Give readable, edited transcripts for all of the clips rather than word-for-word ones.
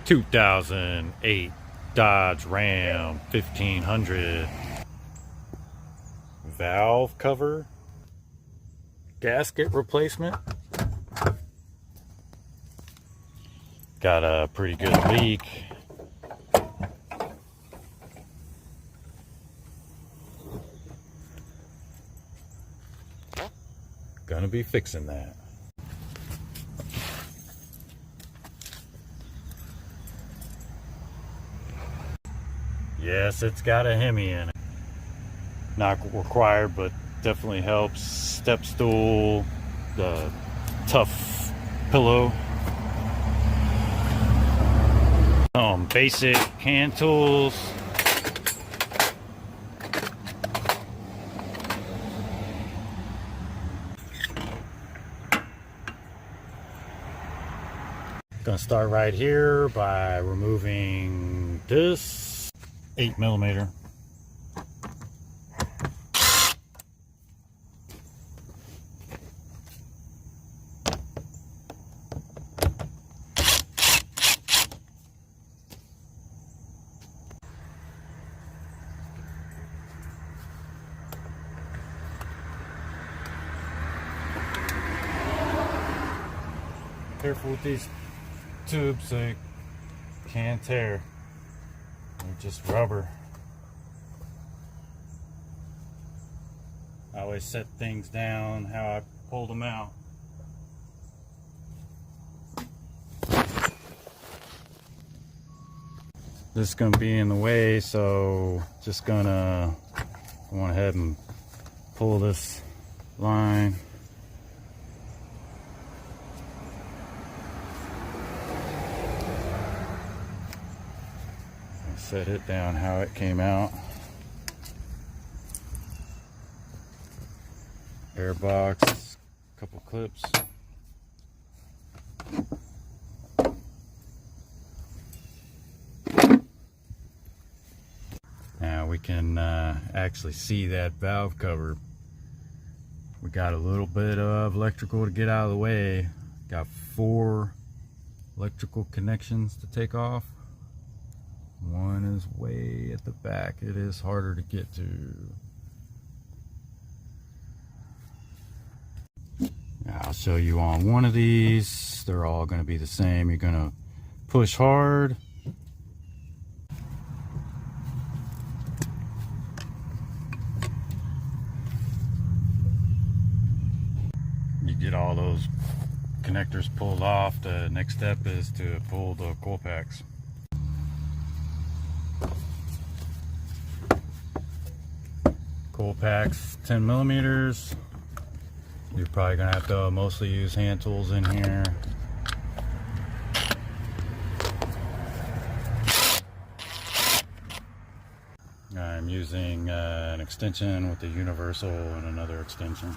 2008 Dodge Ram 1500 valve cover gasket replacement. Got a pretty good leak. Gonna be fixing that. Yes, it's got a hemi in it. Not required, but definitely helps. Step stool, the tough pillow. Basic hand tools. Gonna start right here by removing this 8mm. Careful with these tubes, they can tear. They're just rubber. I always set things down how I pulled them out. This is going to be in the way, so just gonna go ahead and pull this line. Set it down how it came out. Air box, couple clips. Now we can actually see that valve cover. We got a little bit of electrical to get out of the way. Got 4 electrical connections to take off. One is way at the back. It is harder to get to. I'll show you on one of these. They're all going to be the same. You're going to push hard. You get all those connectors pulled off. The next step is to pull the coil packs. Coil packs 10mm. You're probably gonna have to mostly use hand tools in here. I'm using an extension with a universal and another extension.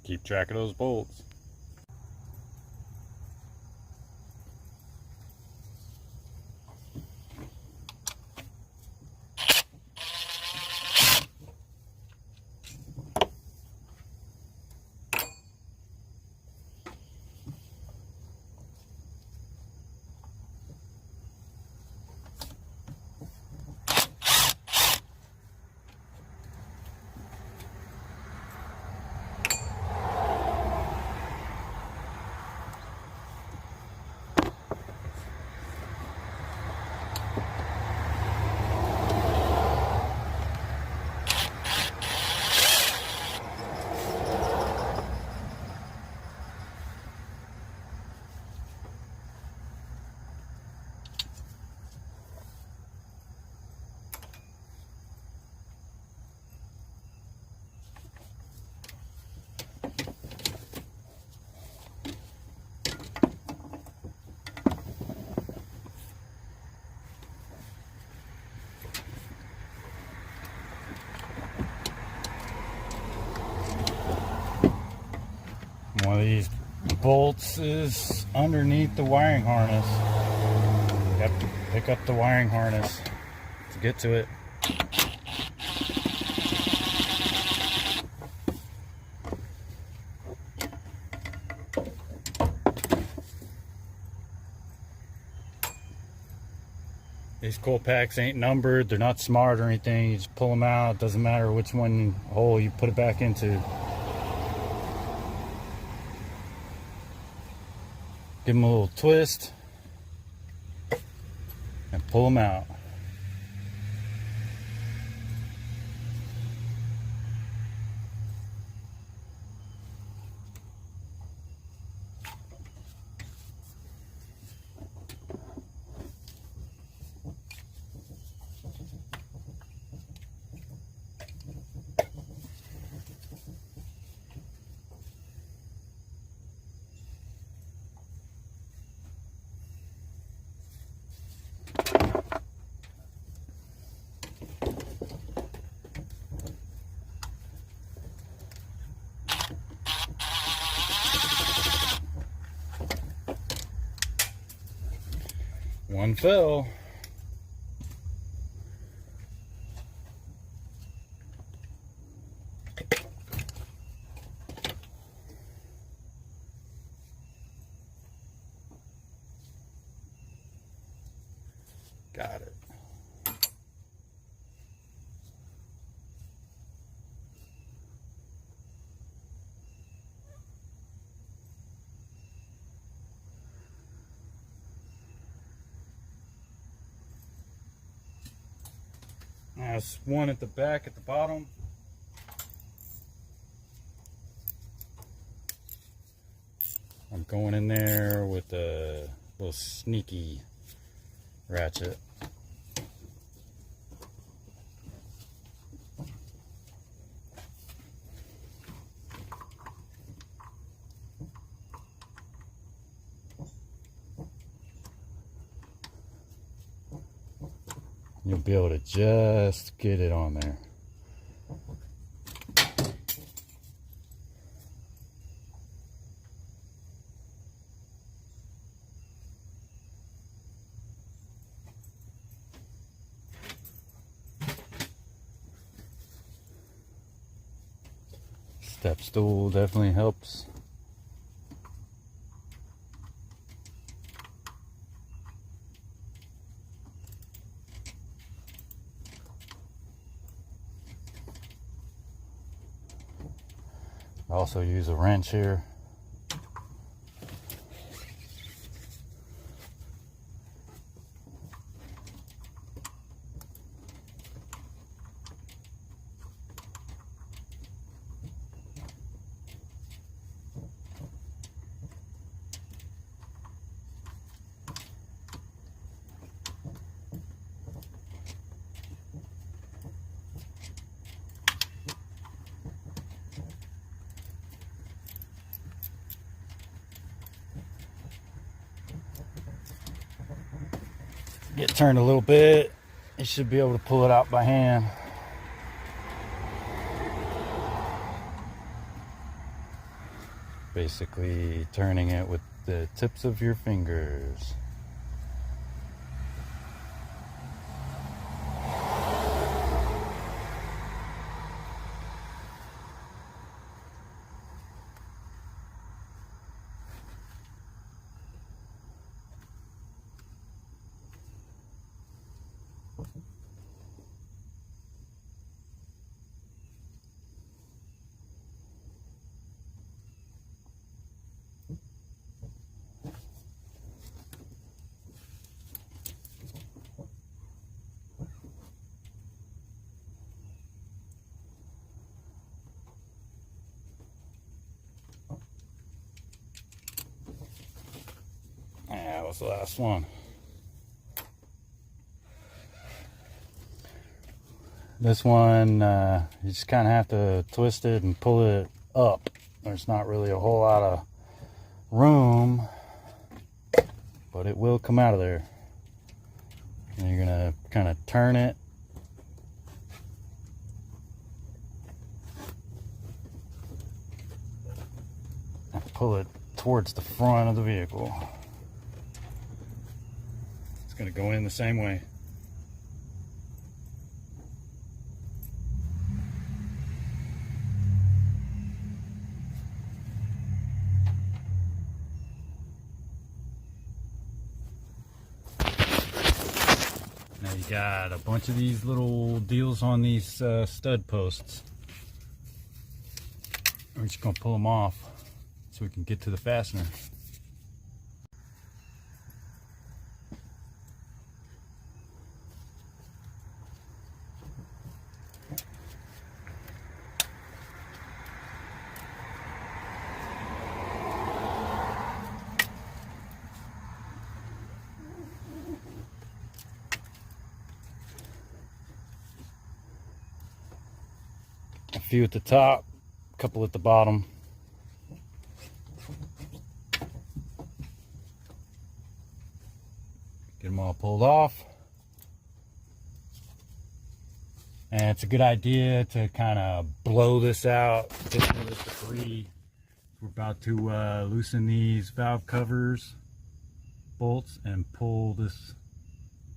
Keep track of those bolts. One of these bolts is underneath the wiring harness. You have to pick up the wiring harness to get to it. These coil packs ain't numbered, they're not smart or anything. You just pull them out, doesn't matter which one hole you put it back into. Give them a little twist and pull them out. One fell. Got it. There's one at the back at the bottom. I'm going in there with a little sneaky ratchet. You'll be able to just get it on there. Step stool definitely helps. I also use a wrench here. Get turned a little bit, you should be able to pull it out by hand. Basically turning it with the tips of your fingers. Yeah, that was the last one. This one, you just kind of have to twist it and pull it up. There's not really a whole lot of room, but it will come out of there. And you're gonna kind of turn it. And pull it towards the front of the vehicle. going to go in the same way. Now you got a bunch of these little deals on these stud posts. We're just going to pull them off so we can get to the fastener. A few at the top, a couple at the bottom. Get them all pulled off. And it's a good idea to kind of blow this out, get some of this debris. We're about to loosen these valve covers, bolts, and pull this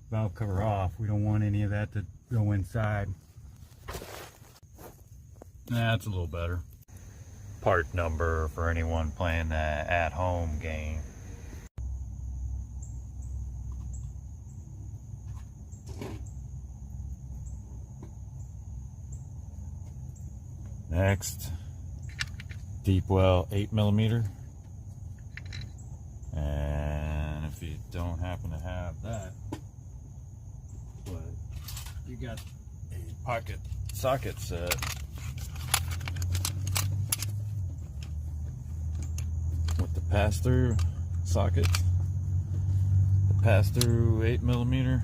valve cover off. We don't want any of that to go inside. That's a little better. Part number for anyone playing the at-home game. Next, deep well 8mm. And if you don't happen to have that, but you got a pocket socket set. With the pass-through socket, the pass-through 8mm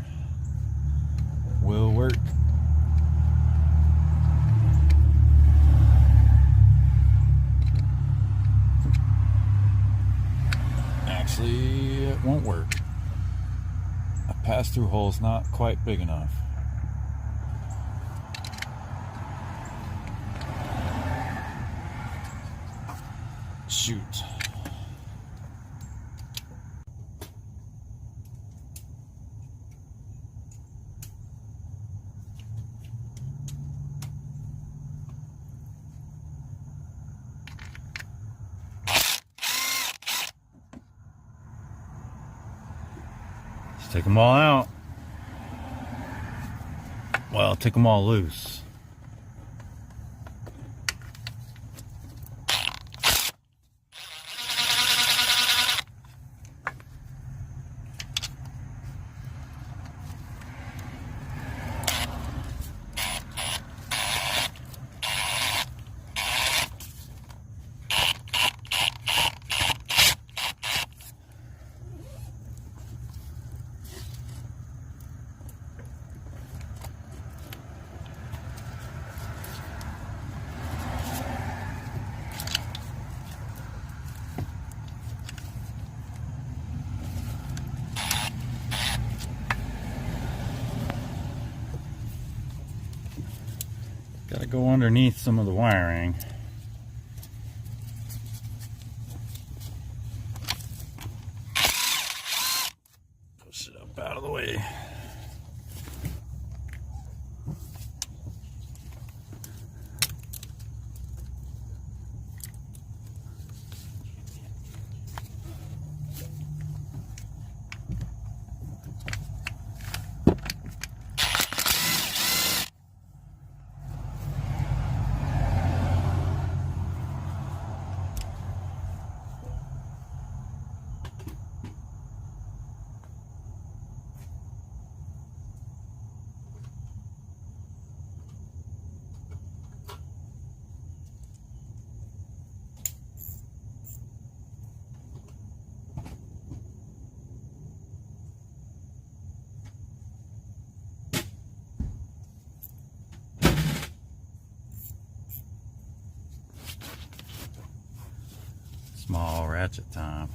will work. Actually, it won't work. A pass-through hole is not quite big enough. Shoot. Take them all out. Well, take them all loose. Got to go underneath some of the wiring. Push it up out of the way. Small ratchet time.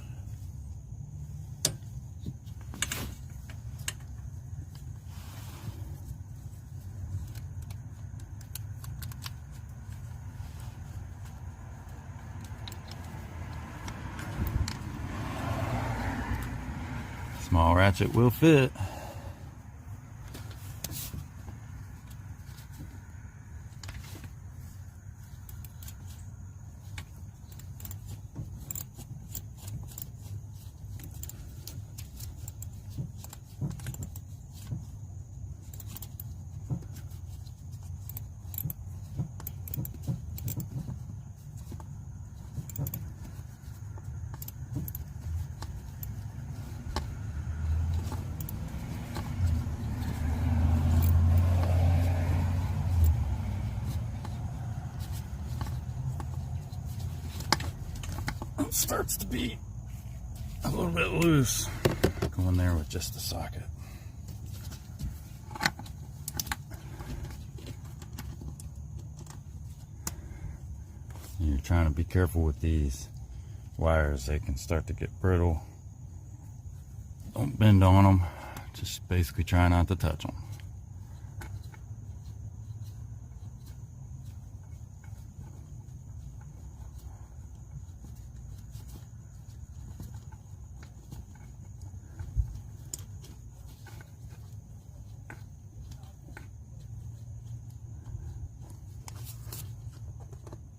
Small ratchet will fit. Starts to be a little bit loose. Go in there with just the socket. You're trying to be careful with these wires. They can start to get brittle. Don't bend on them. Just basically try not to touch them.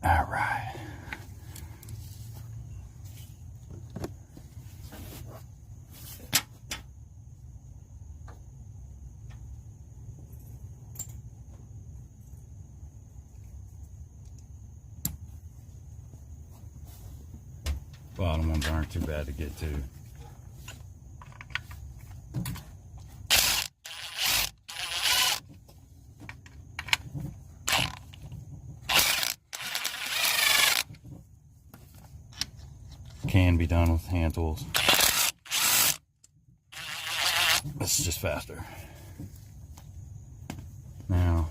All right. Bottom ones aren't too bad to get to. Can be done with hand tools. This is just faster. Now,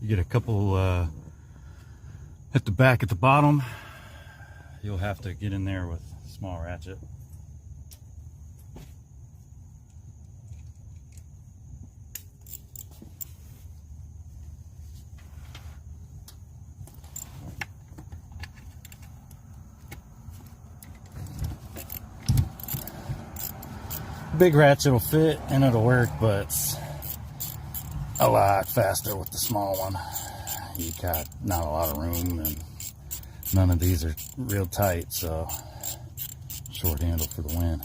you get a couple at the back at the bottom. You'll have to get in there with a small ratchet. Big ratchet will fit and it'll work, but it's a lot faster with the small one. You got not a lot of room, and none of these are real tight, so short handle for the win.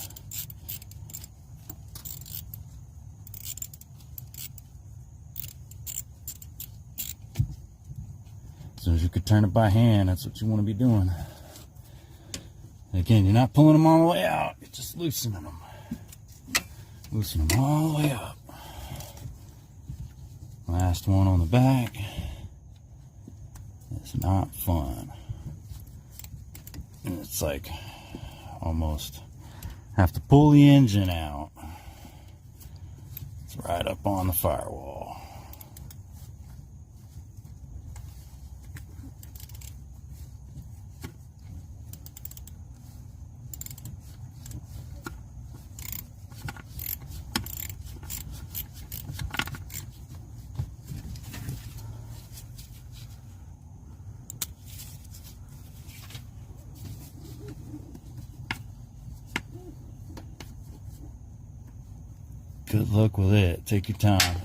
As soon as you could turn it by hand, that's what you want to be doing. Again, you're not pulling them all the way out, you're just loosening them. Loosen them all the way up. Last one on the back. It's not fun. And it's like almost have to pull the engine out. It's right up on the firewall. Good luck with it. Take your time.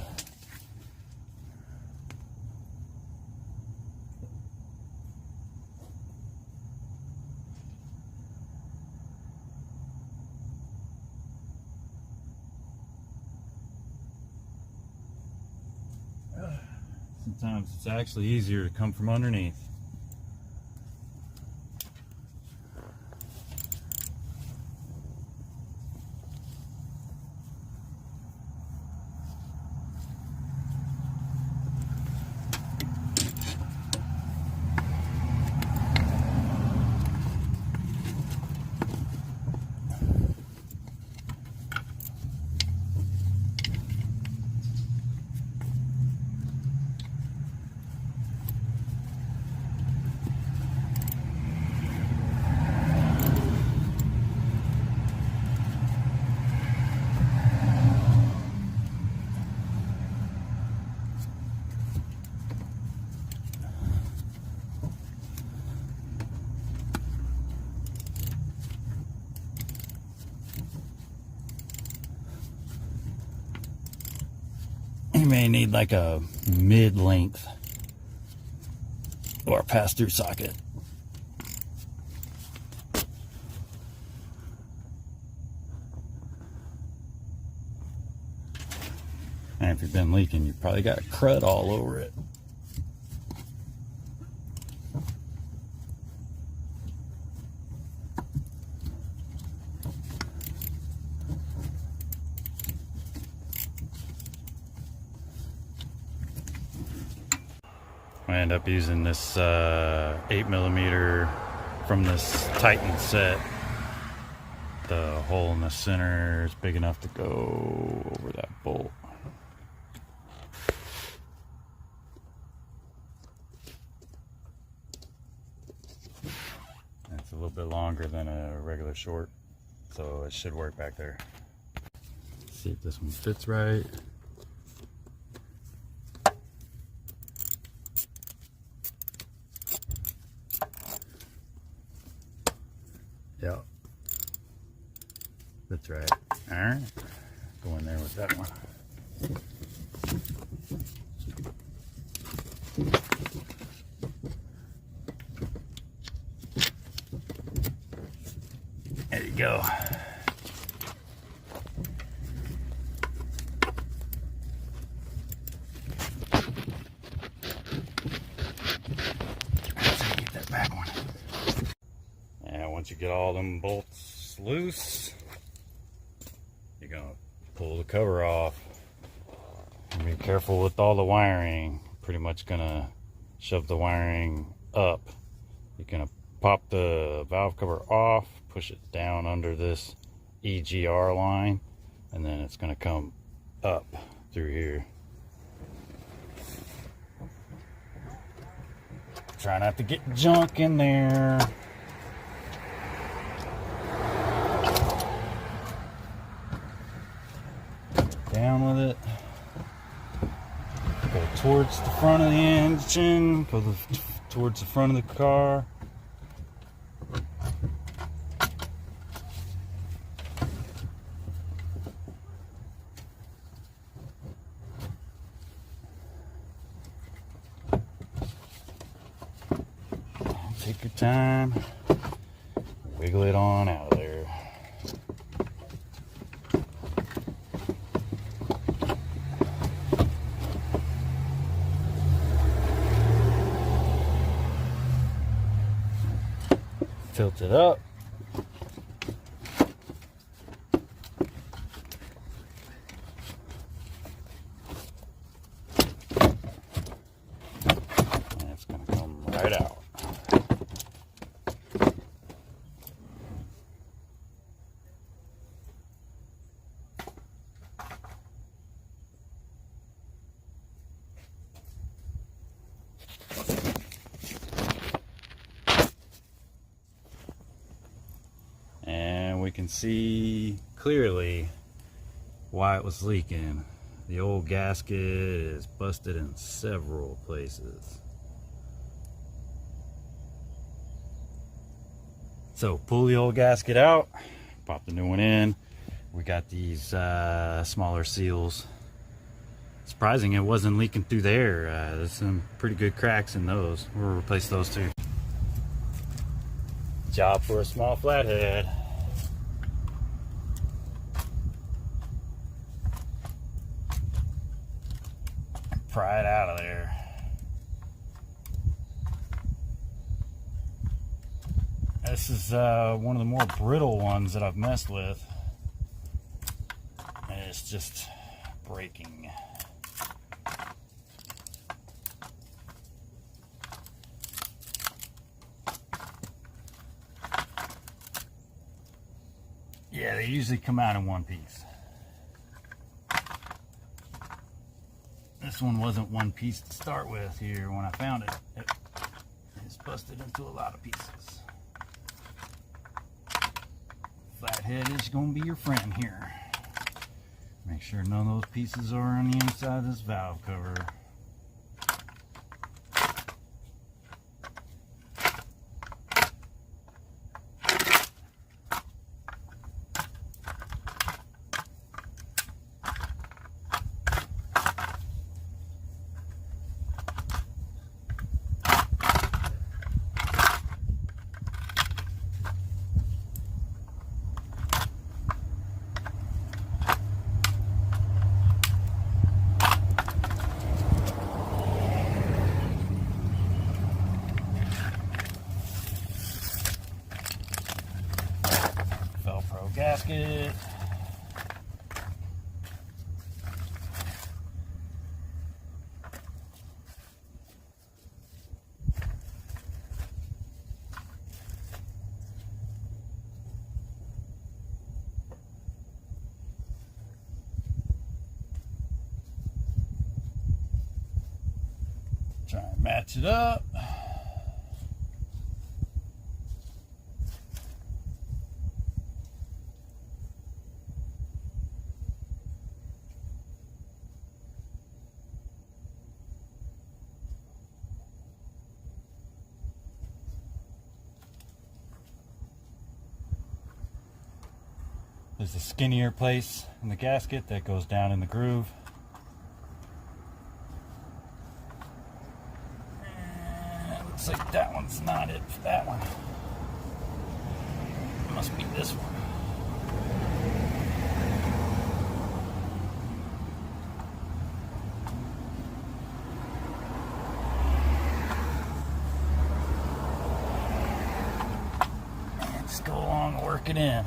Sometimes it's actually easier to come from underneath. You may need like a mid-length or pass-through socket. And if you've been leaking, you've probably got crud all over it. I end up using this 8mm from this Titan set. The hole in the center is big enough to go over that bolt. It's a little bit longer than a regular short, so it should work back there. Let's see if this one fits right. Yeah, that's right. All right, go in there with that one. There you go. Let's get that back one. And once you get all them bolts loose, you're gonna pull the cover off. And be careful with all the wiring. Pretty much gonna shove the wiring up. You're gonna pop the valve cover off, push it down under this EGR line, and then it's gonna come up through here. Try not to get junk in there. Down with it. Go towards the front of the engine. Go towards the front of the car. Take your time. Wiggle it on out of there. Tilt it up. And it's going to come right out. We can see clearly why it was leaking. The old gasket is busted in several places. So pull the old gasket out, pop the new one in. We got these smaller seals. Surprising it wasn't leaking through there. There's some pretty good cracks in those. We'll replace those too. Job for a small flathead. Pry it out of there. This is one of the more brittle ones that I've messed with. And it's just breaking. Yeah, they usually come out in one piece. This one wasn't one piece to start with here. When I found it, it's busted into a lot of pieces. Flathead is going to be your friend here. Make sure none of those pieces are on the inside of this valve cover. gasket. Try and match it up. There's a skinnier place in the gasket that goes down in the groove. Looks like that one's not it for that one. It must be this one. And just go along and work it in.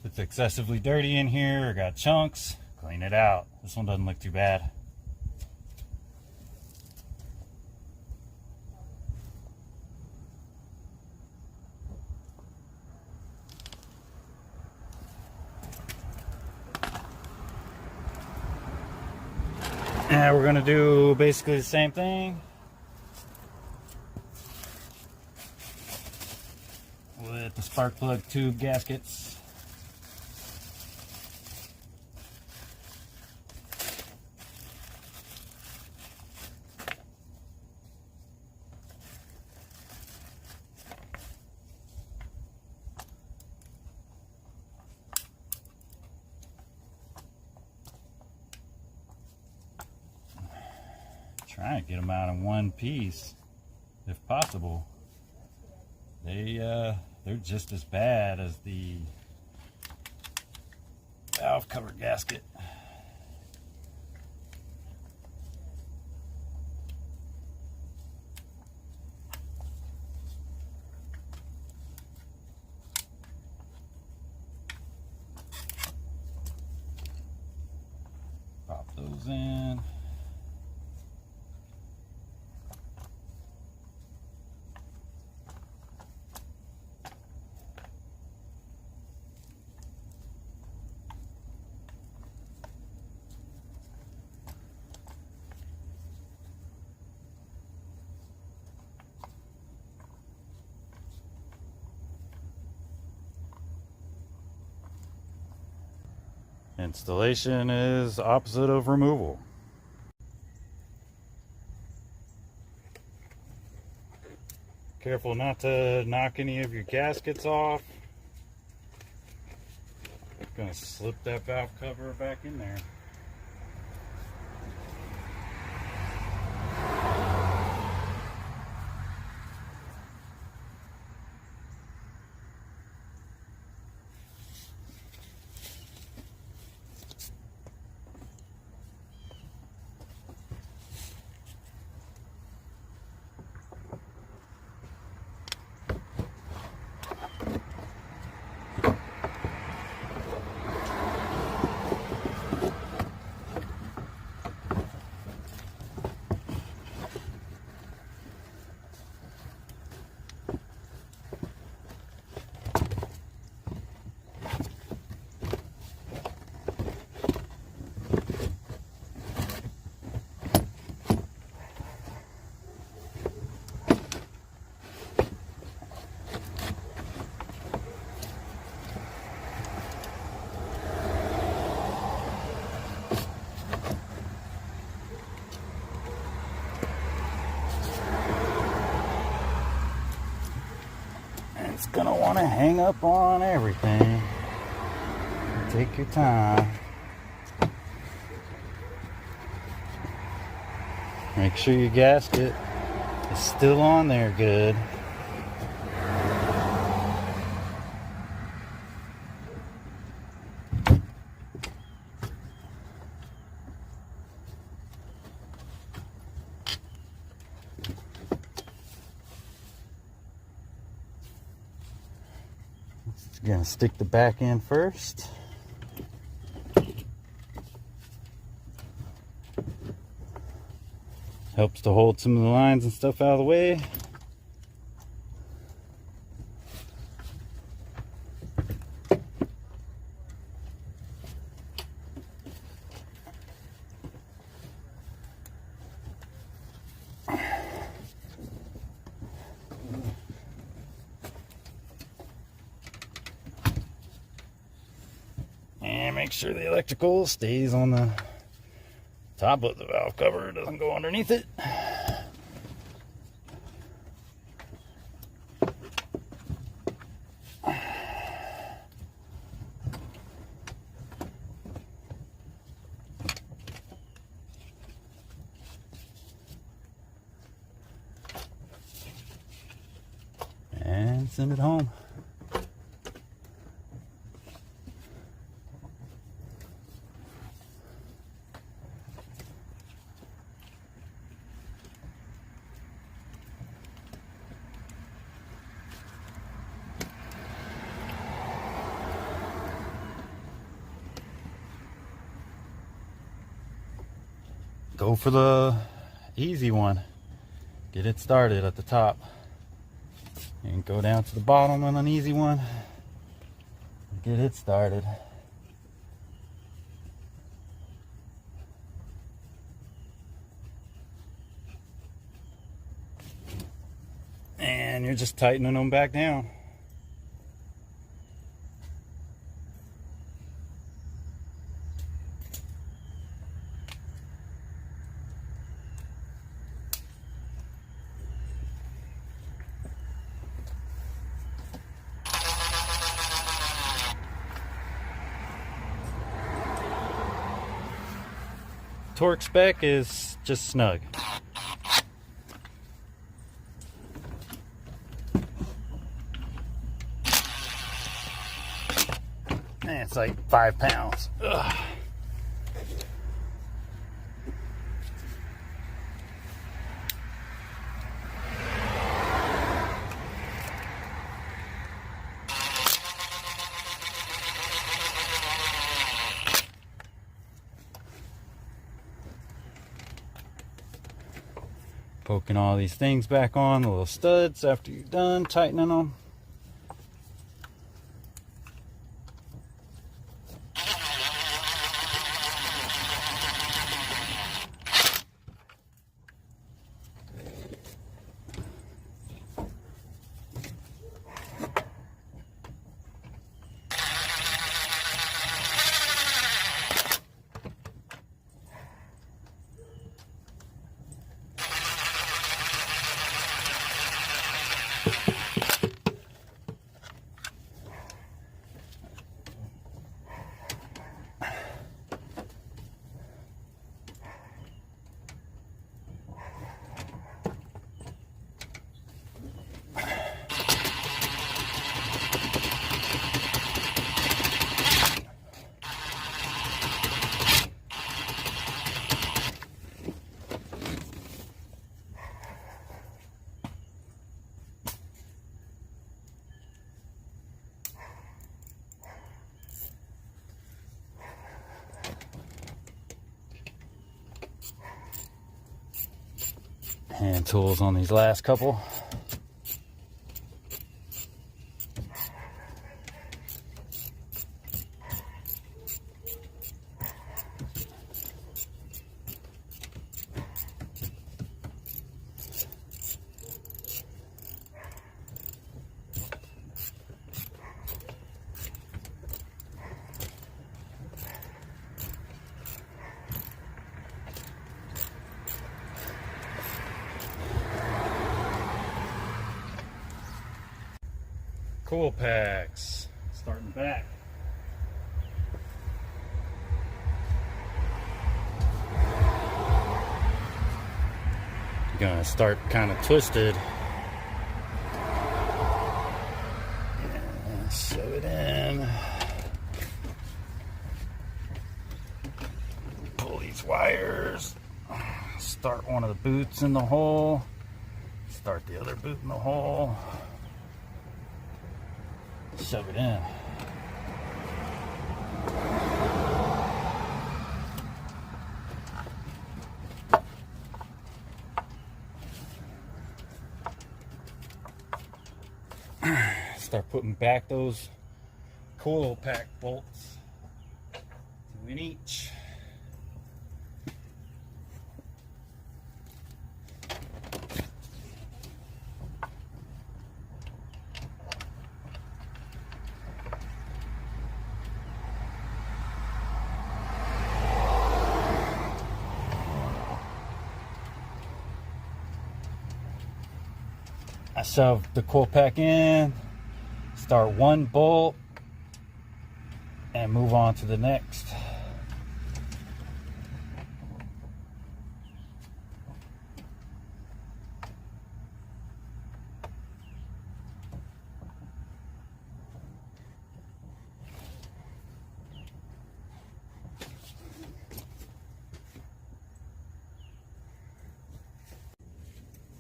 If it's excessively dirty in here or got chunks, clean it out. This one doesn't look too bad. And we're gonna do basically the same thing with the spark plug tube gaskets. Try to get them out in one piece if possible. They're just as bad as the valve cover gasket. Pop those in. Installation is opposite of removal. Careful not to knock any of your gaskets off. Gonna slip that valve cover back in there. just gonna want to hang up on everything. Take your time. Make sure your gasket is still on there good. Gonna stick the back end first. Helps to hold some of the lines and stuff out of the way. And make sure the electrical stays on the top of the valve cover, it doesn't go underneath it. And send it home. Go for the easy one. Get it started at the top. And go down to the bottom on an easy one. Get it started. And you're just tightening them back down. Torque spec is just snug. And it's like 5 pounds. Ugh. Poking all these things back on, the little studs after you're done tightening them. Hand tools on these last couple. coil packs. Starting back. Gonna start kind of twisted. And shove it in. Pull these wires. Start one of the boots in the hole. Start the other boot in the hole. Shove it in. Start putting back those coil pack bolts, 2 in each. I shove the coil pack in, start one bolt, and move on to the next.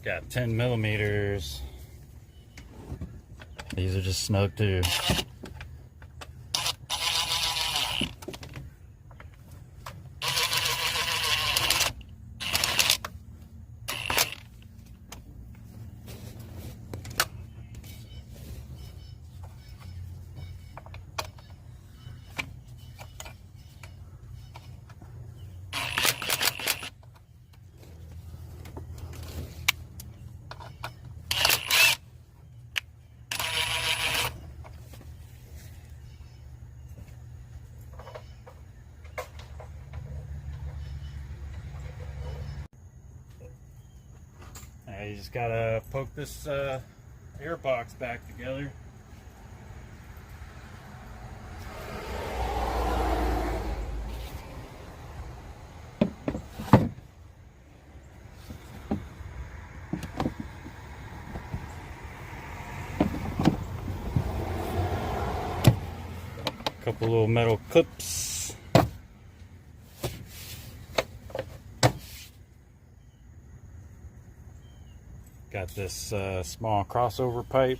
Got 10 millimeters. These are just snug too. You just gotta poke this air box back together. Couple little metal clips. Got this small crossover pipe.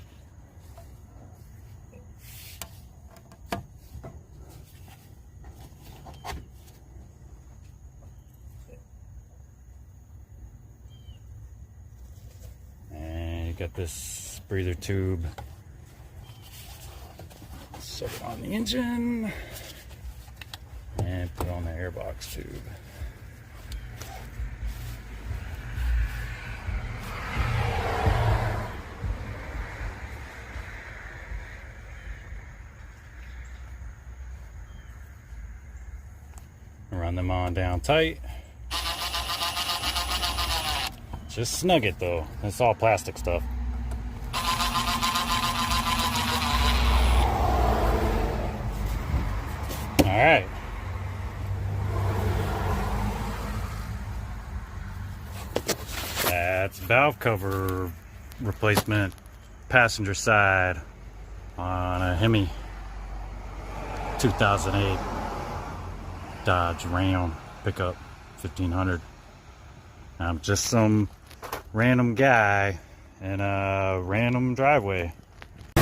And you got this breather tube. Shove it on the engine and put on the airbox tube. Run them on down tight. Just snug it though. It's all plastic stuff. Alright. That's valve cover replacement, passenger side on a Hemi 2008 Dodge Ram pickup 1500. I'm just some random guy in a random driveway.